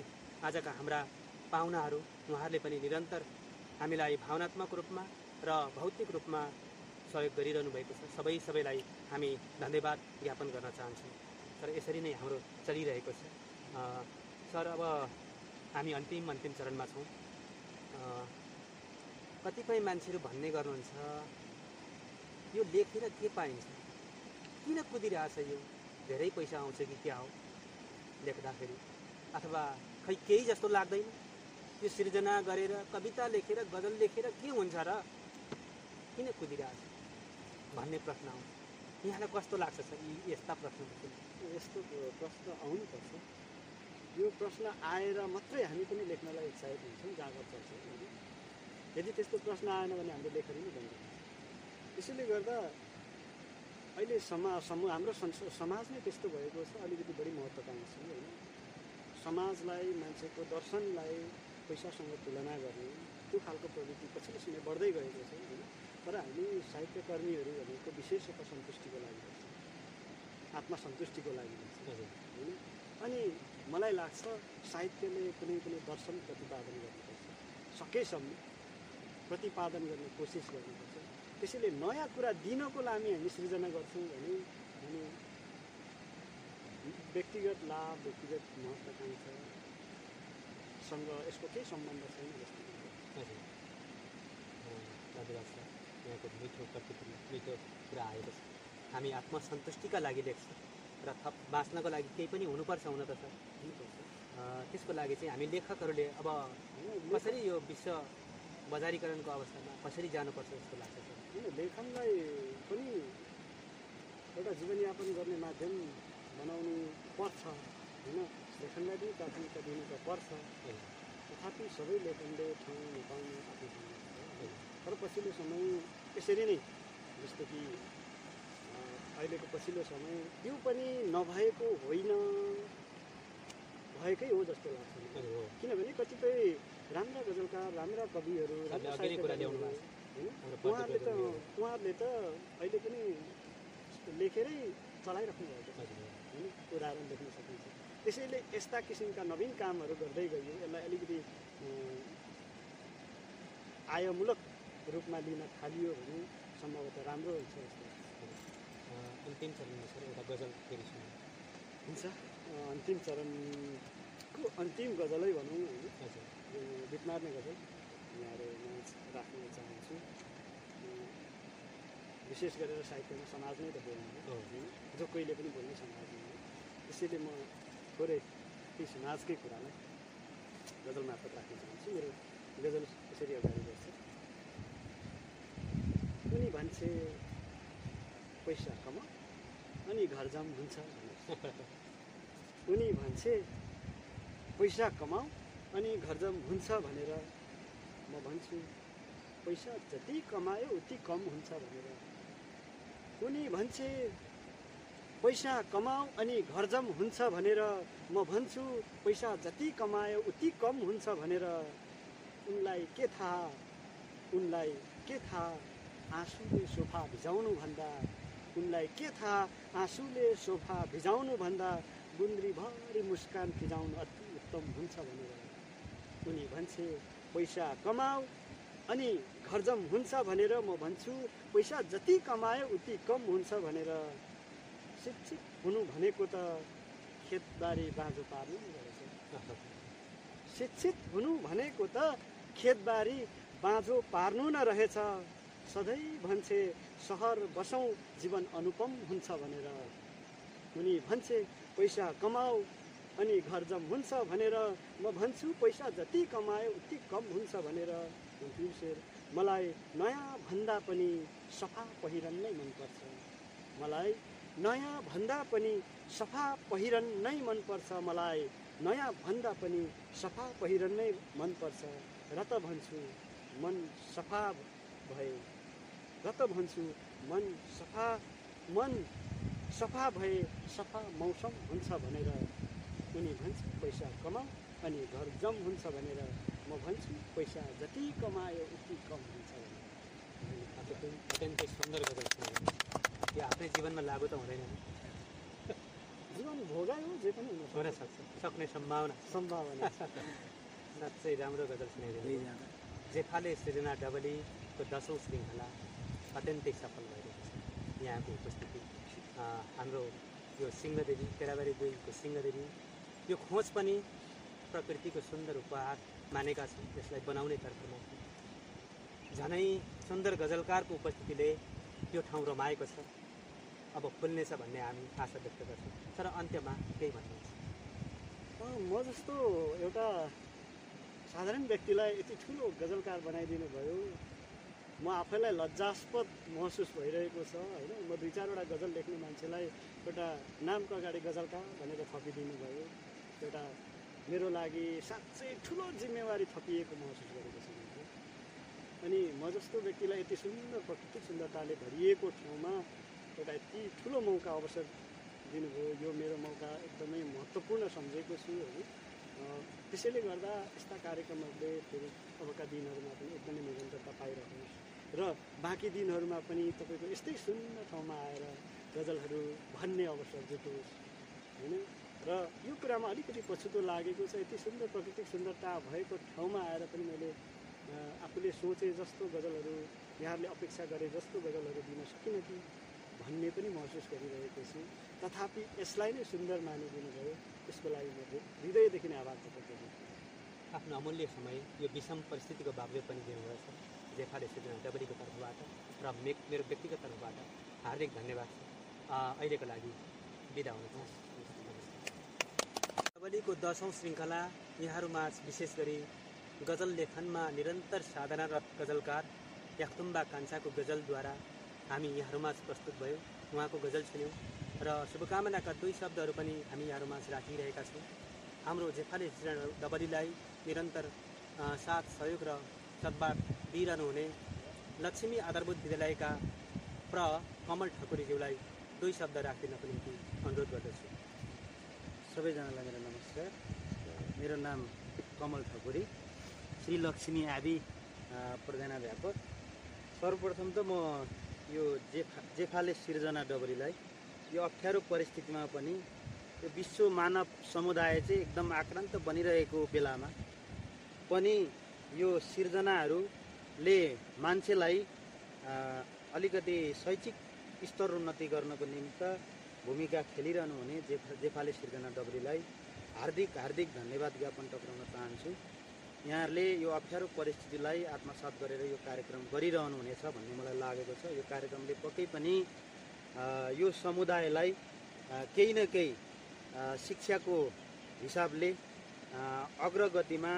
आजका हाम्रा पाहुनाहरू उहाँहरूले पनि निरन्तर हामीलाई भावनात्मक रूपमा र भौतिक रूपमा सहयोग गरिरहनु भएको छ। सबैलाई हामी धन्यवाद ज्ञापन गर्न चाहन्छौँ। तर यसरी नै हाम्रो चलिरहेको छ। सर, अब हामी अन्तिम चरणमा छौँ। कतिपय मान्छेहरू भन्ने गर्नुहुन्छ, यो लेखेर के पाइन्छ, किन कुदिरहेछ, यो धेरै पैसा आउँछ कि क्या हो लेख्दाखेरि, अथवा खै केही जस्तो लाग्दैन, यो सिर्जना गरेर कविता लेखेर गजल लेखेर के हुन्छ र, किन कुदिरहेछ भन्ने प्रश्न आउँछ। यहाँलाई कस्तो लाग्छ सर यस्ता प्रश्नहरू? यस्तो प्रश्न आउनुपर्छ। यो प्रश्न आएर मात्रै हामी पनि लेख्नलाई उत्साहित हुन्छौँ, जागर चल्छौँ। यदि त्यस्तो प्रश्न आएन भने हाम्रो लेखरी नै बन्द हुन्छ। त्यसैले गर्दा अहिले हाम्रो समाज नै त्यस्तो भएको छ, अलिकति बढी महत्त्वाकांक्षी होइन। समाजलाई, मान्छेको दर्शनलाई पैसासँग तुलना गर्ने त्यो खालको प्रवृत्ति पछिल्लो समय बढ्दै गएको छ होइन। तर हामी साहित्यकर्मीहरू भनेको विशेषतः सन्तुष्टिको लागि गर्छ, आत्मसन्तुष्टिको लागि गर्छ होइन। अनि मलाई लाग्छ साहित्यले कुनै पनि दर्शन प्रतिपादन गर्नुपर्छ, सकेसम्म प्रतिपादन गर्ने कोसिस गर्नुपर्छ। त्यसैले नयाँ कुरा दिनको लागि हामी सृजना गर्छौँ भने हामी व्यक्तिगत लाभ, व्यक्तिगत महत्त्वाकांक्षासँग यसको केही सम्बन्ध छैन जस्तो लाग्छ। धन्यवाद सर, यहाँको मिठो प्रतिक्रिया, मिठो कुरा आएको छ। हामी आत्मसन्तुष्टिका लागि लेख्छौँ र थप बाँच्नको लागि केही पनि हुनुपर्छ हुन त सर। त्यसको लागि चाहिँ हामी लेखकहरूले अब कसरी यो विश्व बजारीकरणको अवस्थामा कसरी जानुपर्छ जस्तो लाग्छ सर? लेखनलाई पनि एउटा जीवनयापन गर्ने माध्यम बनाउनु पर्छ होइन। लेखनलाई पनि प्राथमिकता दिनु त पर्छ, तथापि सबै लेखनले ठाउँ नपाउने आफ्नो समस्या छ। तर पछिल्लो समय यसरी नै, जस्तो कि अहिलेको पछिल्लो समय त्यो पनि नभएको होइन, भएकै हो जस्तो लाग्छ। किनभने कतिपय राम्रा गजलकार, राम्रा कविहरू, उहाँहरूले त अहिले पनि लेखेरै चलाइराख्नु भएको छ होइन, उदाहरण देख्न सकिन्छ। त्यसैले यस्ता किसिमका नवीन कामहरू गर्दै गइयो, यसलाई अलिकति आयमूलक रूपमा लिन थालियो भने सम्भवतः राम्रो हुन्छ जस्तो लाग्छ। अन्तिम चरणमा सर एउटा गजल फेरि सुन्नु हुन्छ। अन्तिम चरणको अन्तिम गजलै भनौँ होइन, गीत मार्ने गजल यहाँहरू राख्न चाहन्छु। विशेष गरेर साहित्यमा समाज नै त बोल्नु होइन, जो कोहीले पनि बोल्ने समाज नै हो। त्यसैले म थोरै ती समाजकै कुरालाई गजल मार्फत राख्न चाहन्छु। मेरो गजल यसरी अगाडि बढ्छ। उनी भन्छे पैसा कमा अनि घर जाम हुन्छ, उनी भन्छे पैसा कमाऊ अनि घर जाम हुन्छ भनेर म भन्छु पैसा जति कमायो उति कम हुन्छ भनेर। उनी भन्छे पैसा कमाऊ अनि घरजम हुन्छ भनेर, म भन्छु पैसा जति कमायो उति कम हुन्छ भनेर। उनलाई के थाहा, उनलाई के थाहा आँसुले सोफा भिजाउनु भन्दा, उनलाई के थाहा आँसुले सोफा भिजाउनु भन्दा गुन्द्रीभरि मुस्कान फिजाउनु अति उत्तम हुन्छ भनेर। उनी भन्छे पैसा कमाऊ अनि घरजम हुन्छ भनेर, म भन्छु पैसा जति कमायो उति कम हुन्छ भनेर। शिक्षित हुनु भनेको त खेतबारी बाँझो पार्नु रहेछ। शिक्षित हुनु भनेको त खेतबारी बाँझो पार्नु न रहेछ। सधैँ भन्छे सहर बसौँ जीवन अनुपम हुन्छ भनेर। उनी भन्छे पैसा कमाऊ अनि घरजम हुन्छ भनेर, म भन्छु पैसा जति कमायो उति कम हुन्छ भनेर। मलाई नयाँ भन्दा पनि सफा पहिरन नै मनपर्छ। मलाई नयाँ भन्दा पनि सफा पहिरन नै मनपर्छ। मलाई नयाँ भन्दा पनि सफा पहिरन नै मनपर्छ। र त भन्छु मन सफा भए, र त भन्छु मन सफा भए सफा मौसम हुन्छ भनेर। उनी भन्छ पैसा कमाऊ अनि घर जम हुन्छ भनेर, म भन्छु पैसा जति कमायो उति कम हुन्छ भनेर। अत्यन्तै सुन्दर गजल सुनाउनु। यो आफ्नै जीवनमा लागु त हुँदैन, जीवन भोगायो जे पनि हुन सक्छ, सक्ने सम्भावना साँच्चै राम्रो गजल सुनाइदिनु। जेफाले सृजना डबलीको 10औं श्रृङ्खला अत्यन्तै सफल भइरहेको छ। यहाँको उपस्थिति हाम्रो यो सिंहदेवी केराबारी 2को सिंहदेवी यो खोज पनि प्रकृतिको सुन्दर उपहार मानेका छौँ। यसलाई बनाउने तर्फमा झनै सुन्दर गजलकारको उपस्थितिले यो ठाउँ रमाएको छ। अब फुल्नेछ भन्ने हामी आशा व्यक्त गर्छौँ। तर अन्त्यमा केही भन्नुहुन्छ? म जस्तो एउटा साधारण व्यक्तिलाई यति ठुलो गजलकार बनाइदिनु भयो। म आफैलाई लज्जास्पद महसुस भइरहेको छ होइन। म 2-4वटा गजल लेख्ने मान्छेलाई एउटा नामको अगाडि गजलकार भनेर थपिदिनु भयो। एउटा मेरो लागि साँच्चै ठुलो जिम्मेवारी थपिएको महसुस गरेको छु। अनि म जस्तो व्यक्तिलाई यति सुन्दर प्राकृतिक सुन्दरताले भरिएको ठाउँमा एउटा यति ठुलो मौका अवसर दिनुभयो। यो मेरो मौका एकदमै महत्त्वपूर्ण सम्झेको छु होइन। त्यसैले गर्दा यस्ता कार्यक्रमहरूले फेरि अबका दिनहरूमा पनि एकदमै निरन्तरता पाइरहोस् र बाँकी दिनहरूमा पनि तपाईँको यस्तै सुन्दर ठाउँमा आएर गजलहरू भन्ने अवसर जुटोस् होइन। र यो कुरामा अलिकति पछुतो लागेको छ। यति सुन्दर प्राकृतिक सुन्दरता भएको ठाउँमा आएर पनि मैले आफूले सोचे जस्तो गजलहरू, यहाँहरूले अपेक्षा गरे जस्तो गजलहरू दिन सकिनँ कि भन्ने पनि महसुस गरिरहेको छु। तथापि यसलाई नै सुन्दर मानिदिनु भयो, त्यसको लागि म हृदयदेखि नै आभार प्रकट गर्छु। आफ्नो अमूल्य समय यो विषम परिस्थितिको बावजुद पनि दिनुभएछ जेफाले सृजना डबलीको तर्फबाट र मेरो व्यक्तिगत तर्फबाट हार्दिक धन्यवाद छ। अहिलेको लागि बिदा हुनुहोस्। डबलीको 10औं श्रृङ्खला यहाँहरूमा विशेष गरी गजल लेखनमा निरन्तर साधनारत गजलकार याखतुम्बा कान्छाको गजलद्वारा हामी यहाँहरूमा प्रस्तुत भयो। उहाँको गजल सुन्यौँ र शुभकामनाका 2 शब्दहरू पनि हामी यहाँहरूमा राखिरहेका छौँ। हाम्रो जेफाले सृजना डबलीलाई निरन्तर साथ सहयोग र सद्भाव दिइरहनुहुने लक्ष्मी आधारभूत विद्यालयका कमल ठकुरीज्यूलाई 2 शब्द राखिदिनको निम्ति अनुरोध गर्दछु। सबैजनालाई मेरो नमस्कार। मेरो नाम कमल ठकुरी, श्री लक्ष्मी आदि प्रधानाध्यापक। सर्वप्रथम त म यो जेफाले सृजना डबलीलाई यो अप्ठ्यारो परिस्थितिमा पनि यो विश्व मानव समुदाय चाहिँ एकदम आक्रान्त बनिरहेको बेलामा पनि यो सिर्जनाहरूले मान्छेलाई अलिकति शैक्षिक स्तर उन्नति गर्नको निमित्त भूमिका खेलिरहनु हुने जेफाले सृजना डबलीलाई हार्दिक धन्यवाद ज्ञापन टक्राउन चाहन्छु। यहाँहरूले यो अप्ठ्यारो परिस्थितिलाई आत्मसात गरेर यो कार्यक्रम गरिरहनु हुनेछ भन्ने मलाई लागेको छ। यो कार्यक्रमले पक्कै पनि यो समुदायलाई केही न केही शिक्षाको हिसाबले अग्रगतिमा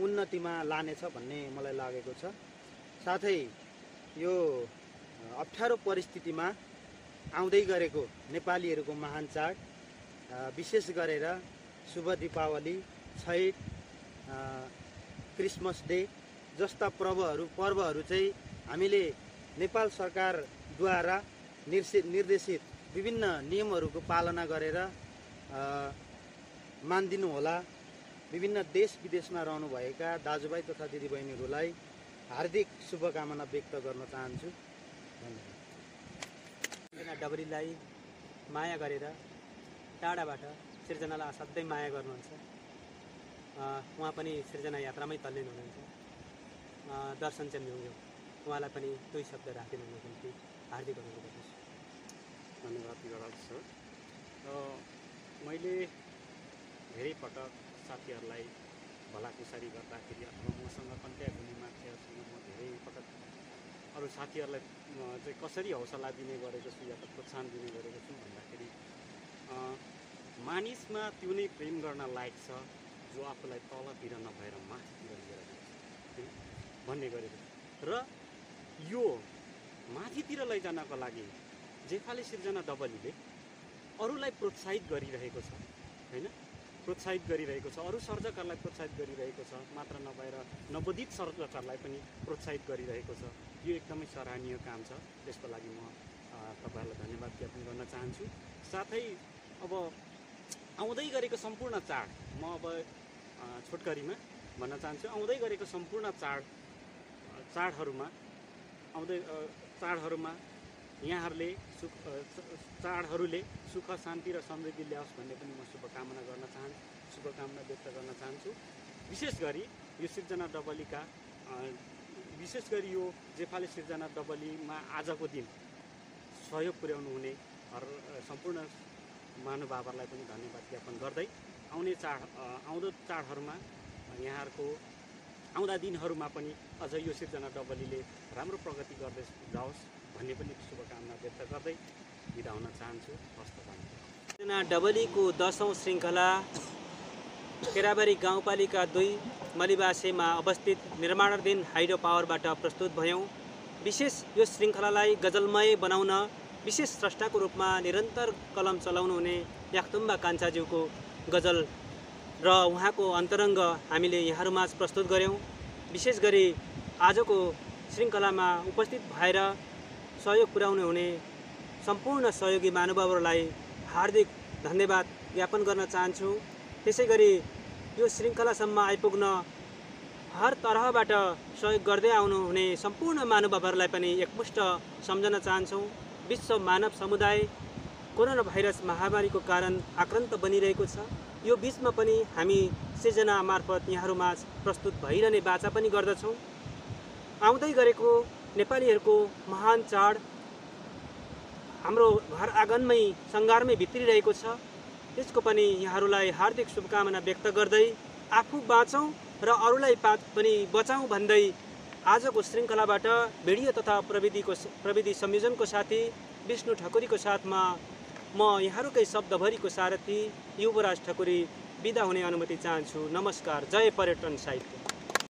उन्नतिमा लानेछ भन्ने मलाई लागेको छ। साथै यो अप्ठ्यारो परिस्थितिमा आउँदै गरेको नेपालीहरूको महान चाड विशेष गरेर शुभ दीपावली, छैठ, क्रिसमस डे जस्ता पर्वहरू चाहिँ हामीले नेपाल सरकारद्वारा निर्देशित विभिन्न नियमहरूको पालना गरेर मानिदिनु होला। विभिन्न देश विदेशमा रहनुभएका दाजुभाइ तथा दिदीबहिनीहरूलाई हार्दिक शुभकामना व्यक्त गर्न चाहन्छु। सिर्जना डबलीलाई माया गरेर टाढाबाट सिर्जनालाई असाध्यै माया गर्नुहुन्छ। उहाँ पनि सिर्जना यात्रामै तल्लीन हुनुहुन्छ। दर्शन चन्द्र उहाँलाई पनि दुई शब्द राखिदिनुको निम्ति हार्दिक अनुरोध गर्दछु। धन्यवाद गराउँछु सर। मैले धेरै पटक साथीहरूलाई भलाकुसारी गर्दाखेरि अथवा मसँग कन्ट्याक्ट हुने मान्छेहरूसँग म धेरै पटक अरू साथीहरूलाई चाहिँ कसरी हौसला दिने गरेको छु या त प्रोत्साहन दिने गरेको छु भन्दाखेरि मानिसमा त्यो नै प्रेम गर्न लायक छ जो आफूलाई तलतिर नभएर माथितिर लिएर जान्छ भन्ने गरेको छु। र यो माथितिर लैजानको लागि जेफाले सिर्जना डबलीले अरूलाई प्रोत्साहित गरिरहेको छ, होइन, प्रोत्साहित गरिरहेको छ, अरू सर्जकहरूलाई प्रोत्साहित गरिरहेको छ, मात्र नभएर नवोदित सर्जकहरूलाई पनि प्रोत्साहित गरिरहेको छ। यो एकदमै सराहनीय काम छ। त्यसको लागि म तपाईँहरूलाई धन्यवाद ज्ञापन गर्न चाहन्छु। साथै अब आउँदै गरेको सम्पूर्ण चाड, म अब छोटकरीमा भन्न चाहन्छु, आउँदै गरेको सम्पूर्ण चाडहरूमा यहाँहरूले चाडहरूले सुख शान्ति र समृद्धि ल्याओस् भन्ने पनि म शुभकामना व्यक्त गर्न चाहन्छु। विशेष गरी यो सिर्जना डबलीका विशेष गरी यो जेफाले सिर्जना डबलीमा आजको दिन सहयोग पुर्याउनु हुने सम्पूर्ण महानुभावहरूलाई पनि धन्यवाद ज्ञापन गर्दै आउँदो चाडहरूमा यहाँहरूको आउँदा दिनहरूमा पनि अझ यो सिर्जना डबलीले राम्रो प्रगति गर्दै जाओस् भन्ने पनि शुभकामना व्यक्त गर्दै बिदा हुन चाहन्छु। हस्त सिर्जना डबलीको 10औं श्रृङ्खला केराबारी गाउँपालिका 2 मलिबासेमा अवस्थित निर्माणाधीन हाइड्रो पावरबाट प्रस्तुत भयौँ। विशेष यो श्रृङ्खलालाई गजलमय बनाउन विशेष स्रष्टाको रूपमा निरन्तर कलम चलाउनु हुने याक्तुम्बा कान्छाज्यूको गजल र उहाँको अन्तरङ्ग हामीले यहाँहरूमाझ प्रस्तुत गऱ्यौँ। विशेष गरी आजको श्रृङ्खलामा उपस्थित भएर सहयोग पुर्याउनु हुने सम्पूर्ण सहयोगी महानुभावहरूलाई हार्दिक धन्यवाद ज्ञापन गर्न चाहन्छु। त्यसै गरी यो श्रृङ्खलासम्म आइपुग्न हर तरहबाट सहयोग गर्दै आउनुहुने सम्पूर्ण महानुभावहरूलाई पनि एकमुष्ट सम्झन चाहन्छौँ। विश्व मानव समुदाय कोरोना भाइरस महामारीको कारण आक्रान्त बनिरहेको छ। यो बिचमा पनि हामी सिर्जना मार्फत यहाँहरूमाझ प्रस्तुत भइरहने बाचा पनि गर्दछौँ। आउँदै गरेको नेपालीहरूको महान चाड हाम्रो घर आँगनमै सङ्घारमै भित्रिरहेको छ। त्यसको पनि यहाँहरूलाई हार्दिक शुभकामना व्यक्त गर्दै आफू बाँचौँ र अरूलाई पनि बचाउँ भन्दै आजको श्रृङ्खलाबाट भिडियो तथा प्रविधि संयोजनको साथी विष्णु ठकुरीको साथमा म यहाँहरूकै शब्दभरिको सारथी युवराज ठकुरी बिदा हुने अनुमति चाहन्छु। नमस्कार। जय पर्यटन साहित्य।